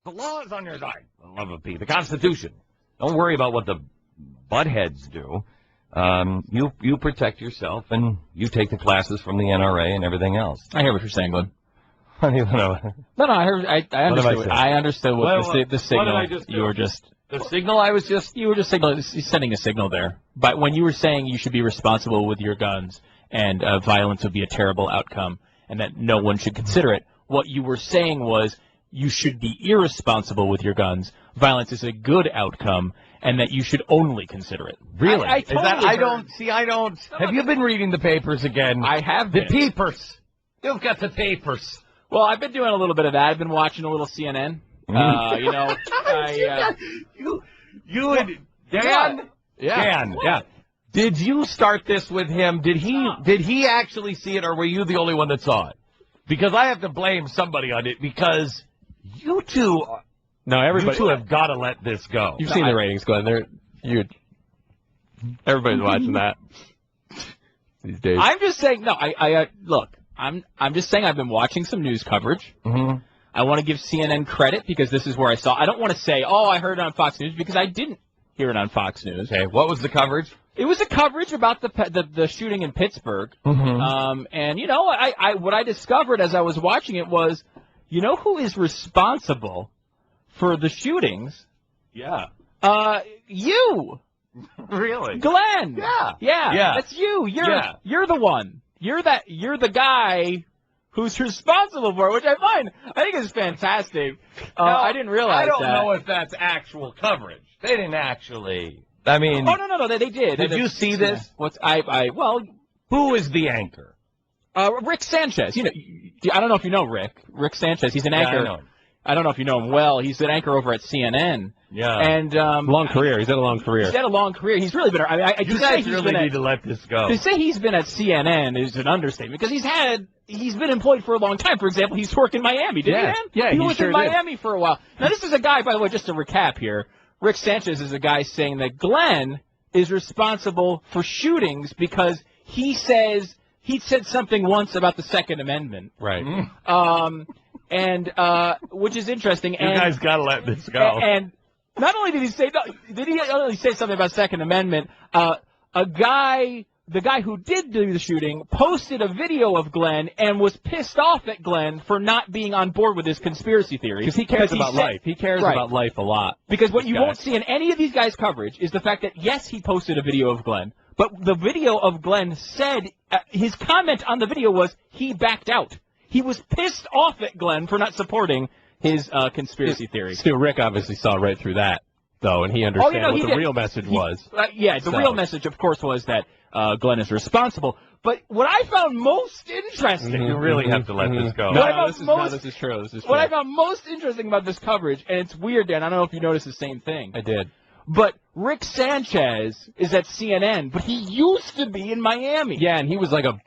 The law is on your side. For the love of Pete. The Constitution. Don't worry about what the buttheads do. You protect yourself, and you take the classes from the NRA and everything else. I hear what you're saying, Glenn. No, I heard. I understood. I understood what the signal. What did I just do? You were just the signal. I was just. You were just sending a signal there. But when you were saying you should be responsible with your guns and violence would be a terrible outcome, and that no one should consider it, what you were saying was you should be irresponsible with your guns. Violence is a good outcome, and that you should only consider it. Really? I don't. Have you been reading the papers again? I have the been. papers. You've got the papers. Well, I've been doing a little bit of that. I've been watching a little CNN. You and Dan? Yeah. Dan. Yeah. Did you start this with him? Did he actually see it, or were you the only one that saw it? Because I have to blame somebody on it, because you two have got to let this go. You've seen the ratings, Glenn. Everybody's watching that these days. I'm just saying, look, I'm just saying I've been watching some news coverage. Mm-hmm. I want to give CNN credit because this is where I saw. I don't want to say, I heard it on Fox News, because I didn't hear it on Fox News. Okay, what was the coverage? It was a coverage about the shooting in Pittsburgh. Mm-hmm. And what I discovered as I was watching it was, who is responsible for the shootings? Yeah. You. Really? Glenn. Yeah. That's you. You're the one. You're the guy who's responsible for it, which I think is fantastic. I didn't realize that. I don't know if that's actual coverage. They didn't actually. I mean. Oh, no, they did. Did you see this? Who is the anchor? Rick Sanchez. I don't know if you know Rick. Rick Sanchez. He's an anchor. I know him. I don't know if you know him well. He's an anchor over at CNN. Yeah. And long career. He's had a long career. He's had a long career. He's really been. You guys really need to let this go. To say he's been at CNN is an understatement, because he's been employed for a long time. For example, he's worked in Miami. Didn't he? Yeah, he was sure in Miami for a while. Now, this is a guy, by the way, just to recap here. Rick Sanchez is a guy saying that Glenn is responsible for shootings because he said something once about the Second Amendment. Right. And which is interesting. You guys got to let this go. And not only did he say something about Second Amendment, the guy who did do the shooting posted a video of Glenn and was pissed off at Glenn for not being on board with his conspiracy theory. Because he cares about life. He cares about life a lot. Because what you won't see in any of these guys' coverage is the fact that, yes, he posted a video of Glenn, but the video of Glenn said, his comment on the video was he backed out. He was pissed off at Glenn for not supporting his conspiracy theory. Still, Rick obviously saw right through that, though, and he understands what the real message was. The real message, of course, was that Glenn is responsible. But what I found most interesting... You really have to let this go. This is true. What I found most interesting about this coverage, and it's weird, Dan, I don't know if you noticed the same thing. I did. But Rick Sanchez is at CNN, but he used to be in Miami. Yeah, and he was like a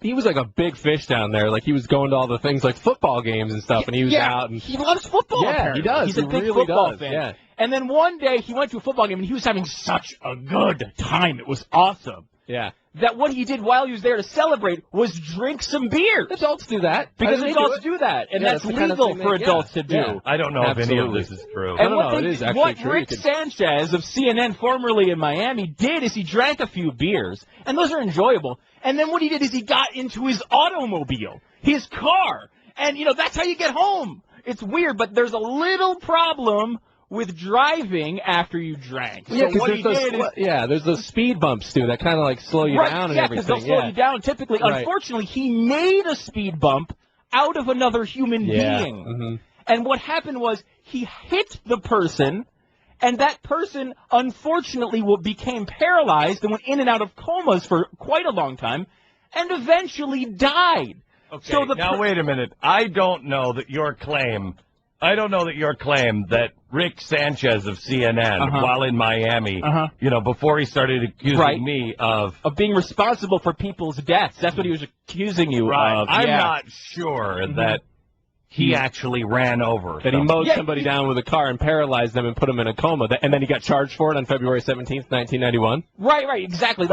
big fish down there. Like, he was going to all the things like football games and stuff, and he was out. And he loves football. Yeah, apparently. he does. He's a big football fan. Yeah. And then one day he went to a football game, and he was having such a good time. It was awesome. Yeah. That what he did while he was there to celebrate was drink some beer. Adults do that. Because adults do that. And that's legal for adults to do. Yeah. I don't know if any of this is true. And what true. Rick Sanchez of CNN, formerly in Miami, did is he drank a few beers. And those are enjoyable. And then what he did is he got into his automobile, his car. And, that's how you get home. It's weird, but there's a little problem with driving after you drank. So there's those speed bumps, too, that kind of like slow you down and everything. Yeah, because they'll slow you down typically. Right. Unfortunately, he made a speed bump out of another human being. Mm-hmm. And what happened was he hit the person, and that person, unfortunately, became paralyzed and went in and out of comas for quite a long time, and eventually died. Okay, now wait a minute. I don't know that your claim that Rick Sanchez of CNN, while in Miami, before he started accusing me of being responsible for people's deaths. That's what he was accusing you of. I'm not sure that he actually ran over. That he mowed somebody down with a car and paralyzed them and put them in a coma. And then he got charged for it on February 17th, 1991? Right, exactly.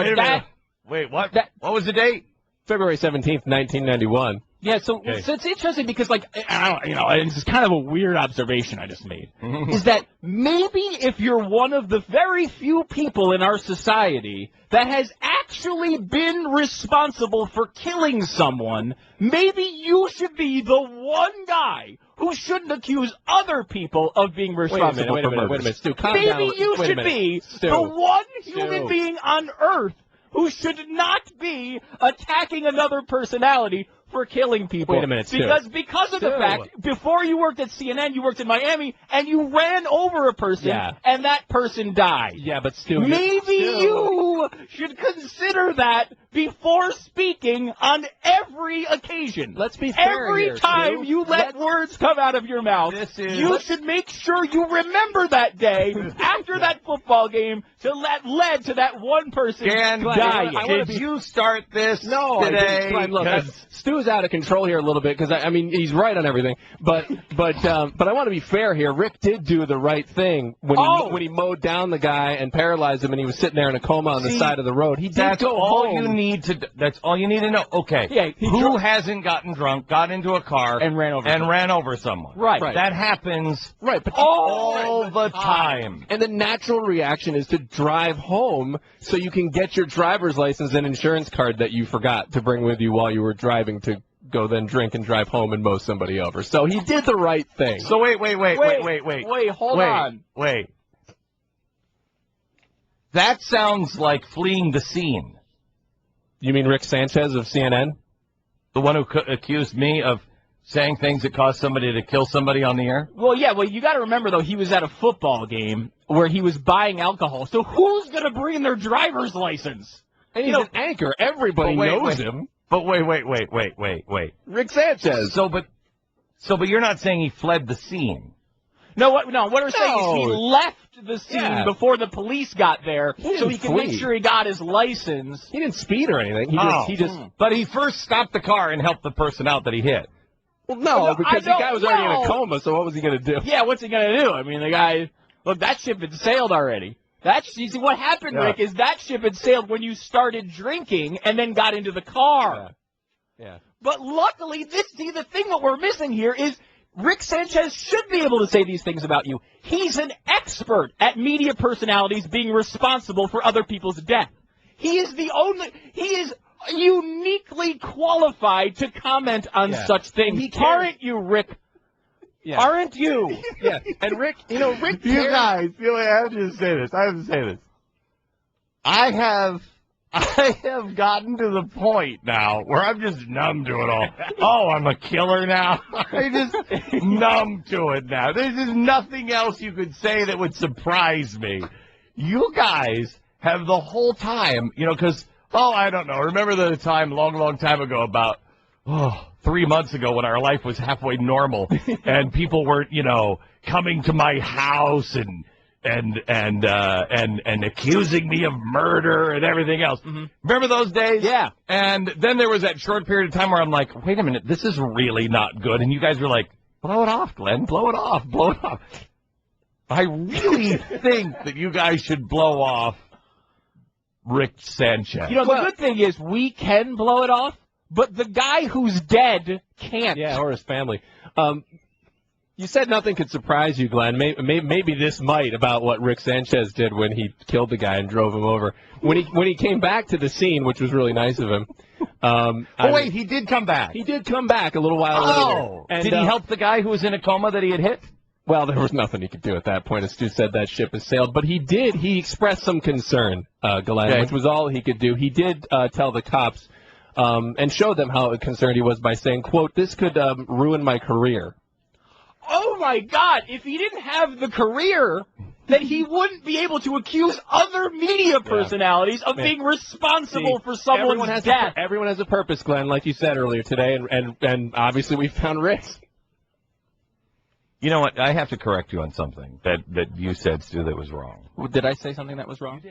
Wait, what? What was the date? February 17th, 1991. Yeah, so it's interesting because, like, this is kind of a weird observation I just made, is that maybe if you're one of the very few people in our society that has actually been responsible for killing someone, maybe you should be the one guy who shouldn't accuse other people of being responsible wait a minute, Stu, calm down. Maybe you should be the one human being on Earth who should not be attacking another personality for killing people. Wait a minute, Stu. Because of the fact, before you worked at CNN, you worked in Miami, and you ran over a person, and that person died. Yeah, but Stu, maybe you should consider that before speaking on every occasion. Let's be fair Every here, time Stu. you let words come out of your mouth, you should make sure you remember that day after that football game that led to that one person dying. Did you start this today? Glenn, look, Stu's out of control here a little bit because I mean he's right on everything, but I want to be fair here. Rick did do the right thing when he mowed down the guy and paralyzed him, and he was sitting there in a coma on the side of the road. He did go home. That's all you need to know. Okay. Yeah, who hasn't gotten drunk, got into a car, and ran over someone? Right. That happens but all the time. And the natural reaction is to drive home so you can get your driver's license and insurance card that you forgot to bring with you while you were driving to go then drink and drive home and mow somebody over. So he did the right thing. So wait, hold on. Wait. That sounds like fleeing the scene. You mean Rick Sanchez of CNN? The one who accused me of saying things that caused somebody to kill somebody on the air? Well, you got to remember, though, he was at a football game where he was buying alcohol. So who's going to bring their driver's license? And he's an anchor. Everybody knows him. But wait. Rick Sanchez. But you're not saying he fled the scene. No, what we're saying is he left the scene before the police got there so he can make sure he got his license. He didn't speed or anything. But he first stopped the car and helped the person out that he hit. Well, no, because the guy was already in a coma, so what was he going to do? Yeah, what's he going to do? I mean, the guy, look, that ship had sailed already. You see, what happened, Rick, is that ship had sailed when you started drinking and then got into the car. Yeah. But luckily, the thing that we're missing here is Rick Sanchez should be able to say these things about you. He's an expert at media personalities being responsible for other people's death. He is uniquely qualified to comment on such things. Aren't you, Rick? Yeah. Aren't you? Yeah. And Rick, Rick. You guys, I have to say this. I have gotten to the point now where I'm just numb to it all. Oh, I'm a killer now. I'm just numb to it now. There's just nothing else you could say that would surprise me. You guys have the whole time, because, I don't know. Remember the time, long time ago, about 3 months ago when our life was halfway normal and people weren't, coming to my house and accusing me of murder and everything else. Mm-hmm. Remember those days? Yeah. And then there was that short period of time where I'm like, wait a minute, this is really not good. And you guys were like, blow it off, Glenn, blow it off. I really think that you guys should blow off Rick Sanchez. The good thing is we can blow it off, but the guy who's dead can't. Yeah, or his family. You said nothing could surprise you, Glenn. Maybe this might about what Rick Sanchez did when he killed the guy and drove him over. When he came back to the scene, which was really nice of him. He did come back. He did come back a little while later. And did he help the guy who was in a coma that he had hit? Well, there was nothing he could do at that point. As Stu said, that ship has sailed. But he expressed some concern, Glenn, which was all he could do. He did tell the cops and show them how concerned he was by saying, quote, "This could ruin my career." Oh, my God. If he didn't have the career, then he wouldn't be able to accuse other media personalities of being responsible for someone's death. Everyone has a purpose, Glenn, like you said earlier today, and obviously we found Rick's. You know what? I have to correct you on something that you said, Stu, that was wrong. Did I say something that was wrong? You did.